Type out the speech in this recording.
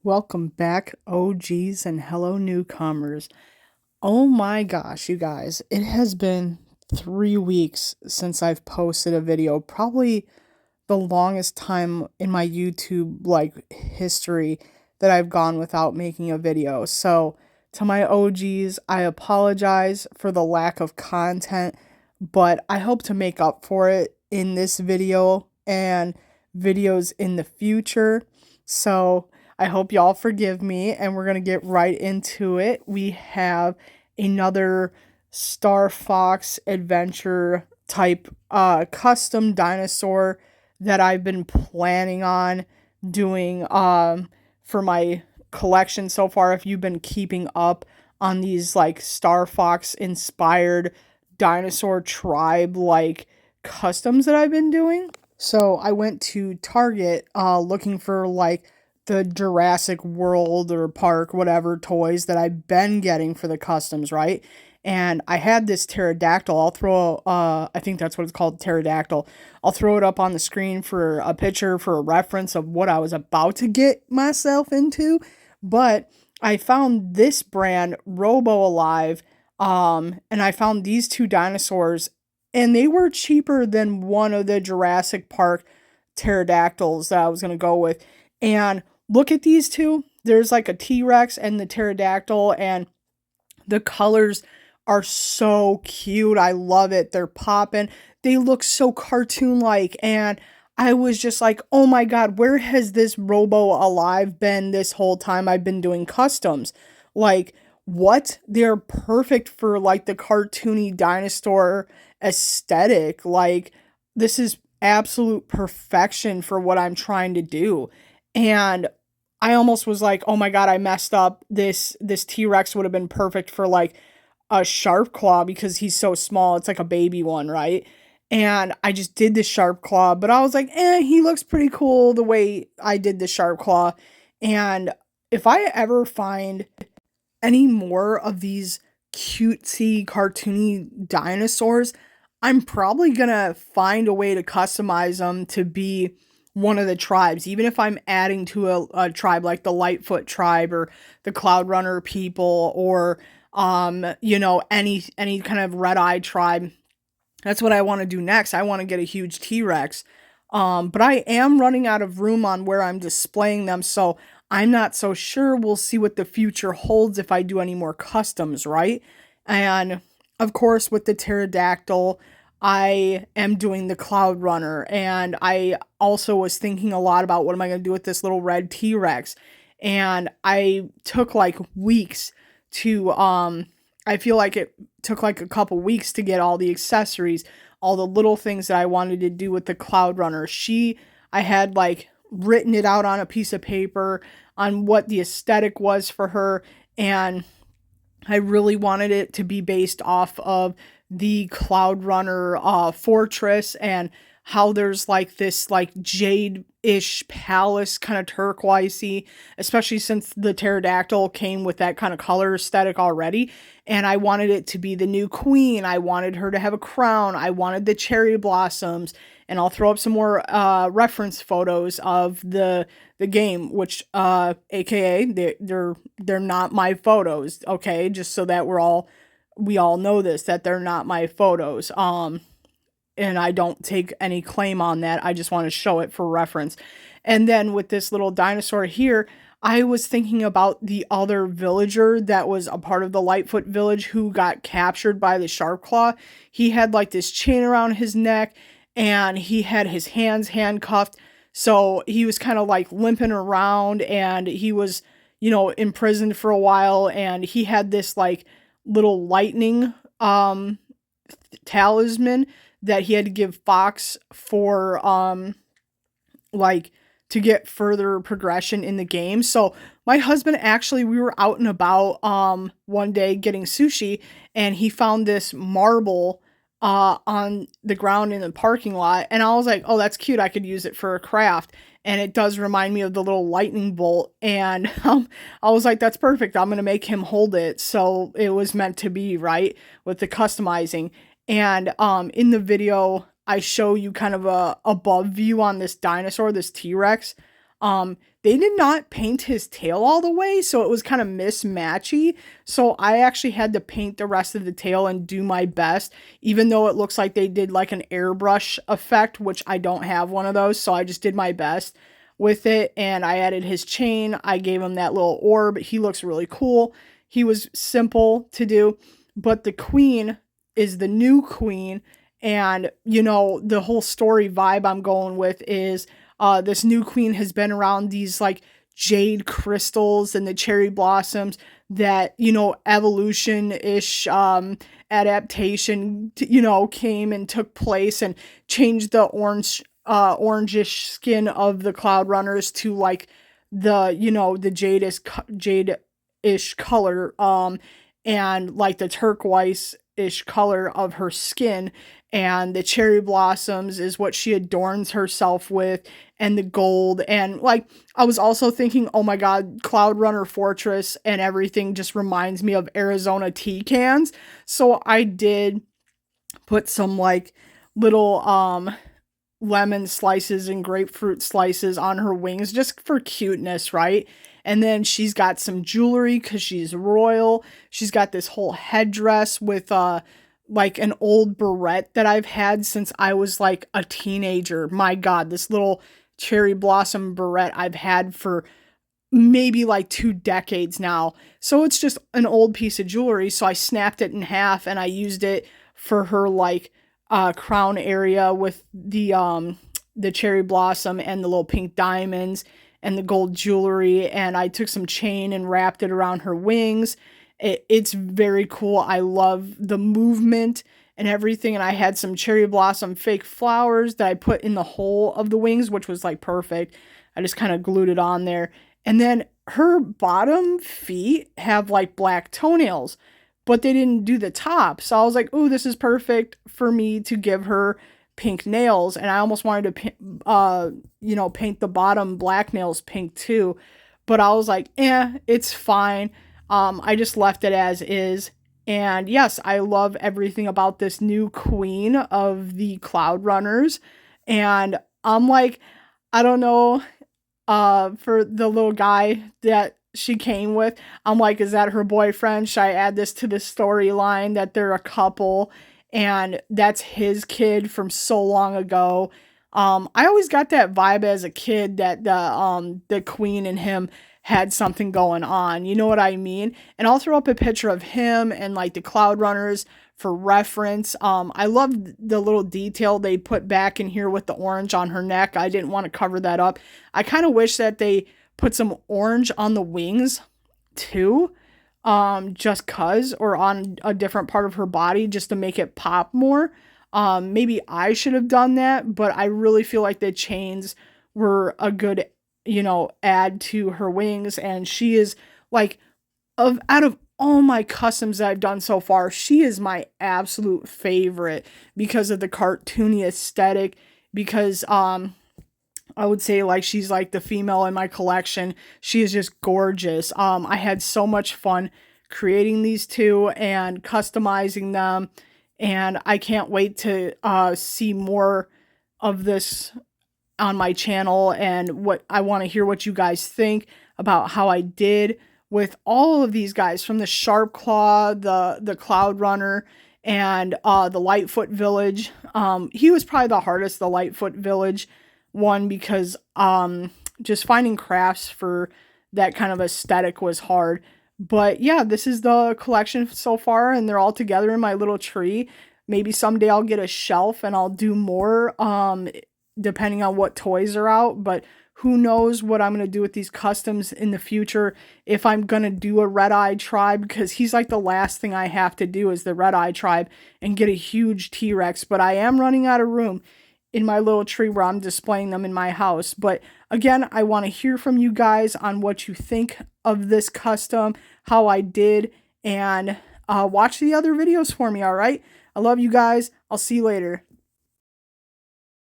Welcome back, OGs, and hello, newcomers. Oh my gosh, you guys, it has been 3 weeks since I've posted a video, probably the longest time in my YouTube history that I've gone without making a video. So, to my OGs, I apologize for the lack of content, but I hope to make up for it in this video and videos in the future. So, I hope y'all forgive me, and we're going to get right into it. We have another Starfox adventure type custom dinosaur that I've been planning on doing for my collection so far. If you've been keeping up on these like Starfox inspired dinosaur tribe customs that I've been doing. So I went to Target looking for the Jurassic World or Park, whatever toys that I've been getting for the customs, right? And I had this pterodactyl. I think that's what it's called, pterodactyl. I'll throw it up on the screen for a picture for a reference of what I was about to get myself into. But I found this brand, Robo Alive, and I found these two dinosaurs, and they were cheaper than one of the Jurassic Park pterodactyls that I was going to go with. And look at these two. There's like a T-Rex and the pterodactyl, and the colors are so cute. I love it. They're popping. They look so cartoon-like, and I was just like, oh my god, where has this Robo Alive been this whole time I've been doing customs? Like, what? They're perfect for like the cartoony dinosaur aesthetic. Like, this is absolute perfection for what I'm trying to do. And I almost was like, oh my god, I messed up. This T-Rex would have been perfect for like a sharp claw because he's so small. It's like a baby one, right? And I just did the sharp claw, but I was like, he looks pretty cool the way I did the sharp claw. And if I ever find any more of these cutesy, cartoony dinosaurs, I'm probably gonna find a way to customize them to be one of the tribes, even if I'm adding to a tribe like the Lightfoot tribe or the Cloudrunner people or any kind of red eye tribe. That's what I want to do next. I want to get a huge T-Rex. But I am running out of room on where I'm displaying them, so I'm not so sure. We'll see what the future holds if I do any more customs, right? And of course, with the pterodactyl, I am doing the Cloudrunner, and I also was thinking a lot about what am I going to do with this little red T-Rex. And I took like weeks to I feel like it took like a couple weeks to get all the accessories, all the little things that I wanted to do with the Cloudrunner. I had like written it out on a piece of paper on what the aesthetic was for her, and I really wanted it to be based off of the Cloudrunner fortress, and how there's like this like jade-ish palace, kind of turquoisey, especially since the pterodactyl came with that kind of color aesthetic already. And I wanted it to be the new queen. I wanted her to have a crown. I wanted the cherry blossoms. And I'll throw up some more reference photos of the game, which aka they're not my photos, okay? Just so that we all know this, that they're not my photos. And I don't take any claim on that. I just want to show it for reference. And then with this little dinosaur here, I was thinking about the other villager that was a part of the Lightfoot village who got captured by the Sharpclaw. He had like this chain around his neck, and he had his hands handcuffed. So he was kind of like limping around, and he was, imprisoned for a while, and he had this like little lightning talisman that he had to give Fox for like to get further progression in the game. So my husband, actually, we were out and about one day getting sushi, and he found this marble on the ground in the parking lot, and I was like, oh, that's cute, I could use it for a craft. And it does remind me of the little lightning bolt, and I was like, that's perfect, I'm gonna make him hold it. So it was meant to be, right, with the customizing. And in the video, I show you kind of a above view on this dinosaur, this T-Rex. They did not paint his tail all the way, so it was kind of mismatchy. So I actually had to paint the rest of the tail and do my best, even though it looks like they did like an airbrush effect, which I don't have one of those. So I just did my best with it, and I added his chain. I gave him that little orb. He looks really cool. He was simple to do, but the queen is the new queen. And, you know, the whole story vibe I'm going with is this new queen has been around these like jade crystals and the cherry blossoms that, you know, evolution-ish adaptation, you know, came and took place and changed the orangish skin of the Cloudrunners to like the, you know, the jade-ish color, and like the turquoise-ish color of her skin, and the cherry blossoms is what she adorns herself with, and the gold. And like, I was also thinking, oh my god, Cloudrunner Fortress and everything just reminds me of Arizona tea cans. So I did put some like little lemon slices and grapefruit slices on her wings just for cuteness, right? And then she's got some jewelry because she's royal. She's got this whole headdress with like an old beret that I've had since I was like a teenager. My god, this little cherry blossom beret I've had for maybe like 2 decades now. So it's just an old piece of jewelry. So I snapped it in half and I used it for her like crown area with the cherry blossom and the little pink diamonds and the gold jewelry. And I took some chain and wrapped it around her wings. It's very cool. I love the movement and everything. And I had some cherry blossom fake flowers that I put in the hole of the wings, which was like perfect. I just kind of glued it on there. And then her bottom feet have like black toenails, but they didn't do the top. So I was like, oh, this is perfect for me to give her pink nails. And I almost wanted to, you know, paint the bottom black nails pink too. But I was like, it's fine. I just left it as is. And yes, I love everything about this new queen of the Cloudrunners. And I'm like, I don't know, for the little guy that she came with, I'm like, is that her boyfriend? Should I add this to the storyline that they're a couple and that's his kid from so long ago? I always got that vibe as a kid that the queen and him had something going on. You know what I mean? And I'll throw up a picture of him and like the Cloudrunners for reference. I love the little detail they put back in here with the orange on her neck. I didn't want to cover that up. I kind of wish that they put some orange on the wings too, just cuz, or on a different part of her body just to make it pop more. Maybe I should have done that, but I really feel like the chains were a good, you know, add to her wings. And she is like, out of all my customs that I've done so far, she is my absolute favorite because of the cartoony aesthetic, because I would say like she's like the female in my collection. She is just gorgeous. I had so much fun creating these two and customizing them, and I can't wait to see more of this on my channel. And what I want to hear what you guys think about how I did with all of these guys, from the Sharp Claw, the Cloudrunner, and the Lightfoot Village. He was probably the hardest, the Lightfoot Village one, because just finding crafts for that kind of aesthetic was hard. But yeah, this is the collection so far, and they're all together in my little tree. Maybe someday I'll get a shelf and I'll do more, depending on what toys are out. But who knows what I'm going to do with these customs in the future, if I'm going to do a Red-Eye Tribe, because he's like the last thing I have to do is the Red-Eye Tribe and get a huge T-Rex. But I am running out of room in my little tree where I'm displaying them in my house. But again, I want to hear from you guys on what you think of this custom, how I did, and watch the other videos for me, all right? I love you guys. I'll see you later.